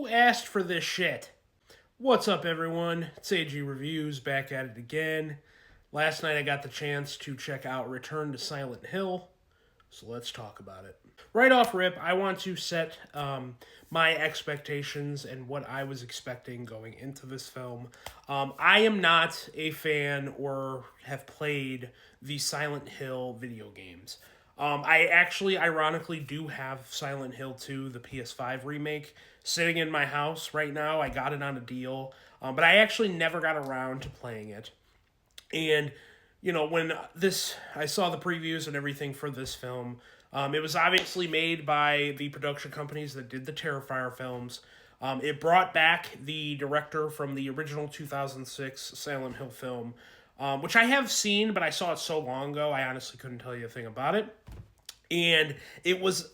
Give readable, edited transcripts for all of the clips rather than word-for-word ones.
Who asked for this shit? What's up, everyone? It's AG Reviews, back at it again. Last night I got the chance to check out Return to Silent Hill, so let's talk about it. Right off rip, I want to set my expectations and what I was expecting going into this film. I am not a fan or have played the Silent Hill video games. I actually, ironically, do have Silent Hill 2, the PS5 remake, sitting in my house right now. I got it on a deal, but I actually never got around to playing it. And, when I saw the previews and everything for this film, it was obviously made by the production companies that did the Terrifier films. It brought back the director from the original 2006 Silent Hill film, which I have seen, but I saw it so long ago, I honestly couldn't tell you a thing about it. And it was,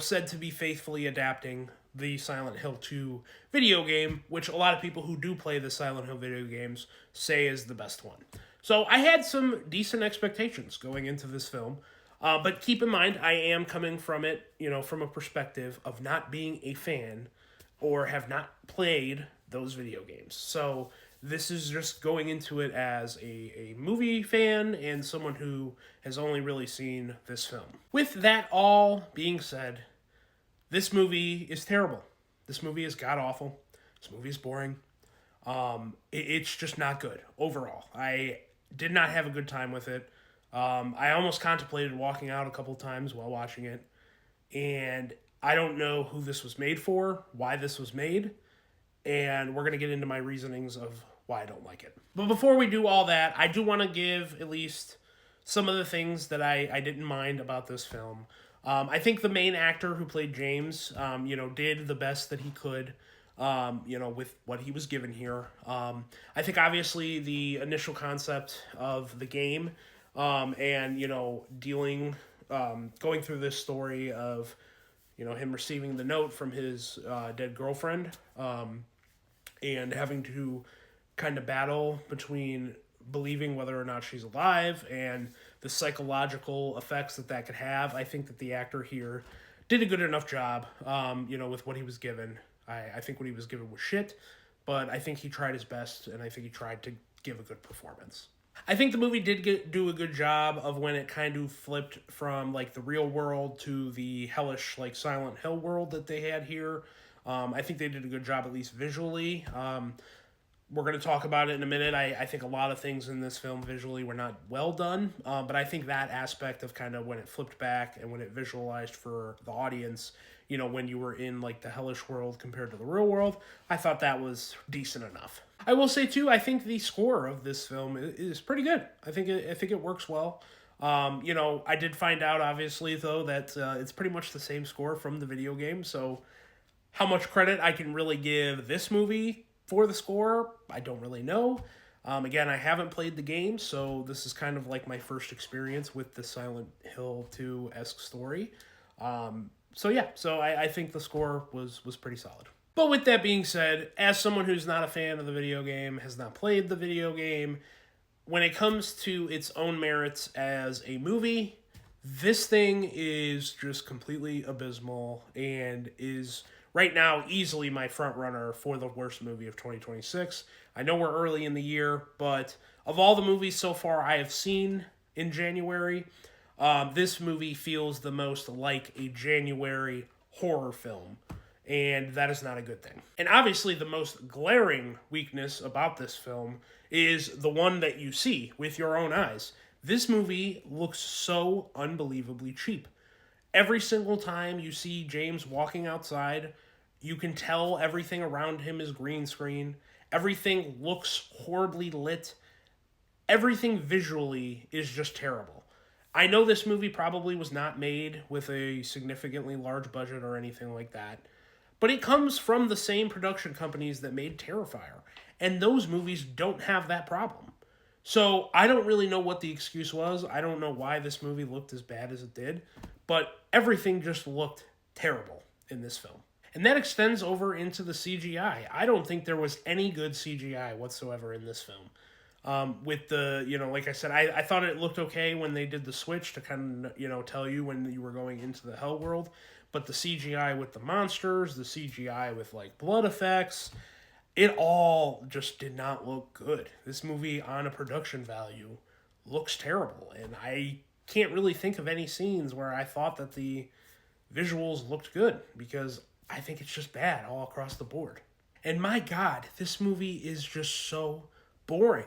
said to be faithfully adapting the Silent Hill 2 video game, which a lot of people who do play the Silent Hill video games say is the best one. So I had some decent expectations going into this film. But keep in mind, I am coming from it, from a perspective of not being a fan or have not played those video games. So this is just going into it as a movie fan and someone who has only really seen this film. With that all being said, this movie is terrible. This movie is god-awful. This movie is boring. It's just not good overall. I did not have a good time with it. I almost contemplated walking out a couple times while watching it, and I don't know who this was made for, why this was made, and we're going to get into my reasonings of why I don't like it. But before we do all that, I do want to give at least some of the things that I didn't mind about this film. I think the main actor who played James, did the best that he could, with what he was given here. I think obviously the initial concept of the game, and, going through this story of, him receiving the note from his dead girlfriend, and having to kind of battle between believing whether or not she's alive and the psychological effects that could have. I think that the actor here did a good enough job, with what he was given. I think what he was given was shit, but I think he tried his best, and I think he tried to give a good performance. I think the movie did do a good job of when it kind of flipped from, the real world to the hellish, Silent Hill world that they had here. I think they did a good job, at least visually. We're going to talk about it in a minute. I think a lot of things in this film visually were not well done, but I think that aspect of kind of when it flipped back and when it visualized for the audience, when you were in, the hellish world compared to the real world, I thought that was decent enough. I will say, too, I think the score of this film is pretty good. I think it works well. I did find out, obviously, though, that it's pretty much the same score from the video game, so how much credit I can really give this movie for the score, I don't really know. Again, I haven't played the game, so this is kind of my first experience with the Silent Hill 2-esque story. So I think the score was pretty solid. But with that being said, as someone who's not a fan of the video game, has not played the video game, when it comes to its own merits as a movie, this thing is just completely abysmal and is right now easily my front runner for the worst movie of 2026. I know we're early in the year, but of all the movies so far I have seen in January, this movie feels the most like a January horror film, and that is not a good thing. And obviously the most glaring weakness about this film is the one that you see with your own eyes. This movie looks so unbelievably cheap. Every single time you see James walking outside, you can tell everything around him is green screen. Everything looks horribly lit. Everything visually is just terrible. I know this movie probably was not made with a significantly large budget or anything like that, but it comes from the same production companies that made Terrifier, and those movies don't have that problem. So I don't really know what the excuse was. I don't know why this movie looked as bad as it did, but everything just looked terrible in this film. And that extends over into the CGI. I don't think there was any good CGI whatsoever in this film. With the, like I said, I thought it looked okay when they did the switch to kind of, tell you when you were going into the hell world. but the CGI with the monsters, the CGI with like blood effects, it all just did not look good. This movie on a production value looks terrible, and I can't really think of any scenes where I thought that the visuals looked good, because I think it's just bad all across the board. And my god, this movie is just so boring.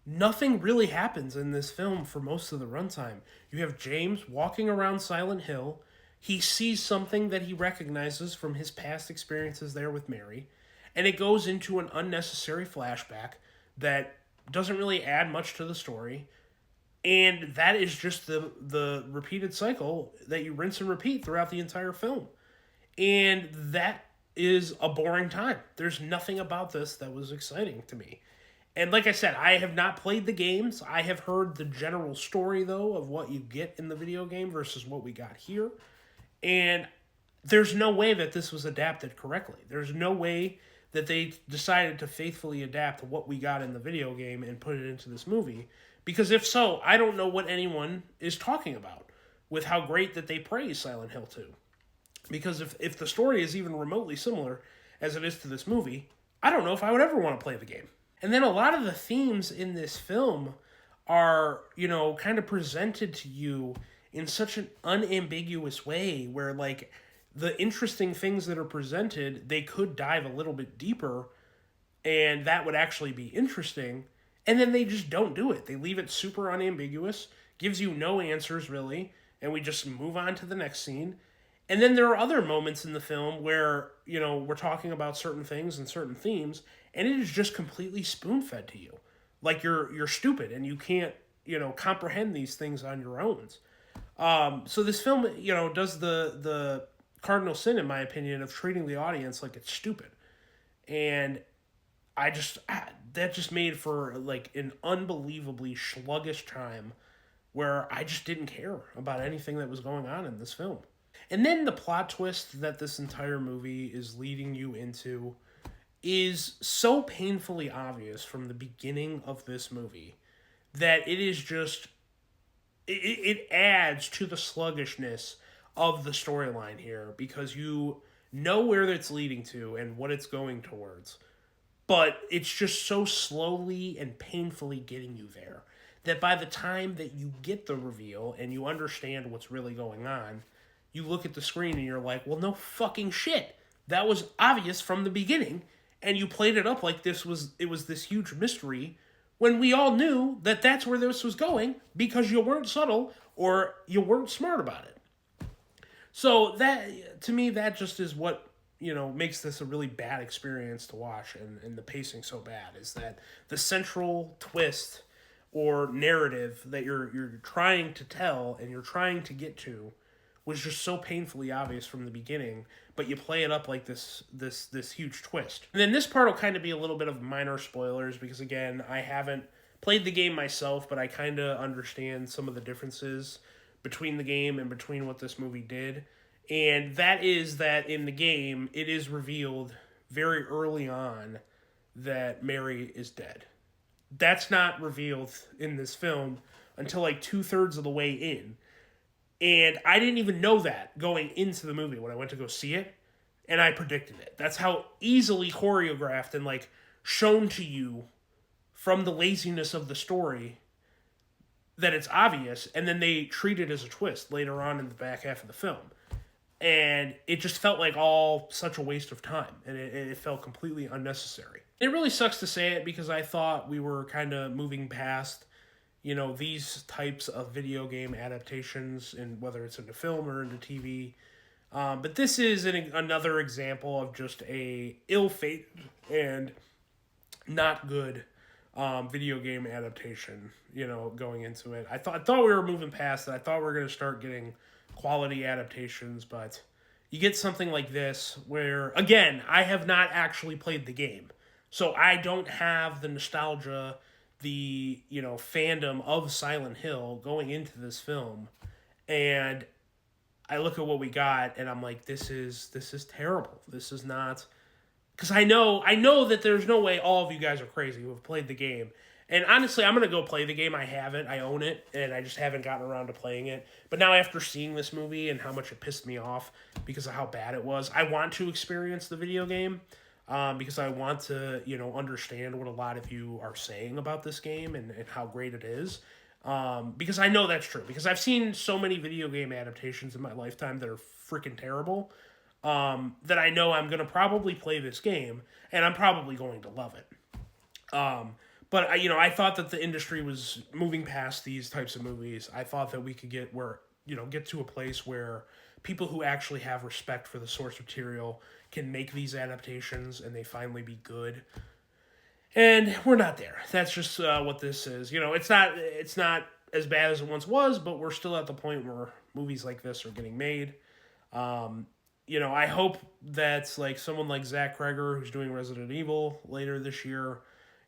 Nothing really happens in this film for most of the runtime. You have James walking around Silent Hill. He sees something that he recognizes from his past experiences there with Mary, and it goes into an unnecessary flashback that doesn't really add much to the story. And that is just the repeated cycle that you rinse and repeat throughout the entire film. And that is a boring time. There's nothing about this that was exciting to me. And like I said, I have not played the games. I have heard the general story, though, of what you get in the video game versus what we got here. And there's no way that this was adapted correctly. There's no way that they decided to faithfully adapt what we got in the video game and put it into this movie. Because if so, I don't know what anyone is talking about with how great that they praise Silent Hill 2. Because if the story is even remotely similar as it is to this movie, I don't know if I would ever want to play the game. And then a lot of the themes in this film are, kind of presented to you in such an unambiguous way where, like, the interesting things that are presented, they could dive a little bit deeper and that would actually be interesting. And then they just don't do it. They leave it super unambiguous, gives you no answers really, and we just move on to the next scene. And then there are other moments in the film where, we're talking about certain things and certain themes, and it is just completely spoon-fed to you. Like you're stupid and you can't, comprehend these things on your own. So this film, does the cardinal sin, in my opinion, of treating the audience like it's stupid. And that just made for like an unbelievably sluggish time where I just didn't care about anything that was going on in this film. And then the plot twist that this entire movie is leading you into is so painfully obvious from the beginning of this movie that it is just, it adds to the sluggishness of the storyline here, because you know where it's leading to and what it's going towards. But it's just so slowly and painfully getting you there that by the time that you get the reveal and you understand what's really going on, you look at the screen and you're like, well, no fucking shit. That was obvious from the beginning, and you played it up like it was this huge mystery when we all knew that that's where this was going because you weren't subtle or you weren't smart about it. So that, to me, that just is what, makes this a really bad experience to watch, and the pacing so bad, is that the central twist or narrative that you're trying to tell and you're trying to get to was just so painfully obvious from the beginning, but you play it up like this huge twist. And then this part will kind of be a little bit of minor spoilers, because again, I haven't played the game myself, but I kind of understand some of the differences between the game and between what this movie did. And that is that in the game, it is revealed very early on that Mary is dead. That's not revealed in this film until like 2/3 of the way in. And I didn't even know that going into the movie when I went to go see it, and I predicted it. That's how easily choreographed and like shown to you from the laziness of the story that it's obvious, and then they treat it as a twist later on in the back half of the film. And it just felt like all such a waste of time, and it felt completely unnecessary. It really sucks to say it, because I thought we were kind of moving past these types of video game adaptations, and whether it's into film or into TV. But this is another example of just a ill-fated and not good video game adaptation, going into it. I thought we were moving past it. I thought we were going to start getting quality adaptations, but you get something like this where, again, I have not actually played the game. So I don't have the nostalgia, the fandom of Silent Hill going into this film, and I look at what we got and I'm like, this is terrible. This is not, because I know that there's no way all of you guys are crazy who have played the game And honestly, I'm going to go play the game. I have it. I own it. And I just haven't gotten around to playing it. But now after seeing this movie and how much it pissed me off because of how bad it was, I want to experience the video game. Because I want to, understand what a lot of you are saying about this game and how great it is. Because I know that's true. Because I've seen so many video game adaptations in my lifetime that are freaking terrible. That I know I'm going to probably play this game and I'm probably going to love it. But I thought that the industry was moving past these types of movies. I thought that we could get to a place where people who actually have respect for the source material can make these adaptations and they finally be good. And we're not there. That's just what this is. It's not as bad as it once was, but we're still at the point where movies like this are getting made. I hope that like someone like Zach Kreger, who's doing Resident Evil later this year.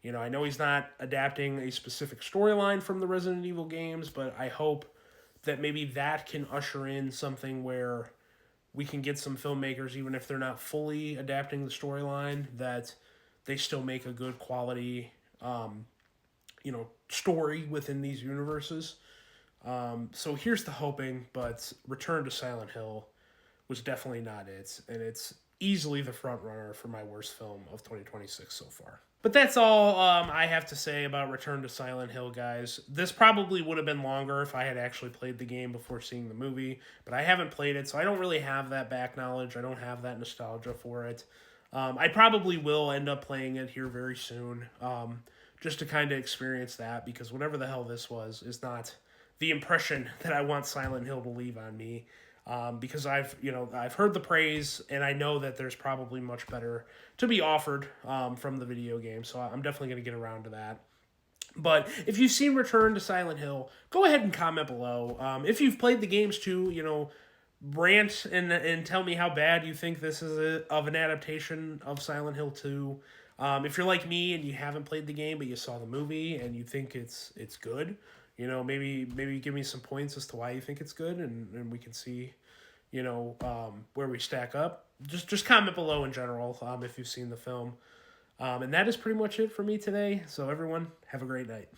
I know he's not adapting a specific storyline from the Resident Evil games, but I hope that maybe that can usher in something where we can get some filmmakers, even if they're not fully adapting the storyline, that they still make a good quality, story within these universes. So here's the hoping, but Return to Silent Hill was definitely not it, and it's easily the front runner for my worst film of 2026 so far. But that's all I have to say about Return to Silent Hill, guys. This probably would have been longer if I had actually played the game before seeing the movie, but I haven't played it, so I don't really have that back knowledge. I don't have that nostalgia for it. I probably will end up playing it here very soon, just to kind of experience that, because whatever the hell this was is not the impression that I want Silent Hill to leave on me. Because I've heard the praise, and I know that there's probably much better to be offered from the video game, so I'm definitely going to get around to that. But if you've seen Return to Silent Hill, go ahead and comment below. If you've played the games too, rant and tell me how bad you think this is of an adaptation of Silent Hill 2. If you're like me and you haven't played the game but you saw the movie and you think it's good, maybe give me some points as to why you think it's good, and we can see, where we stack up. Just comment below in general if you've seen the film. And that is pretty much it for me today. So everyone, have a great night.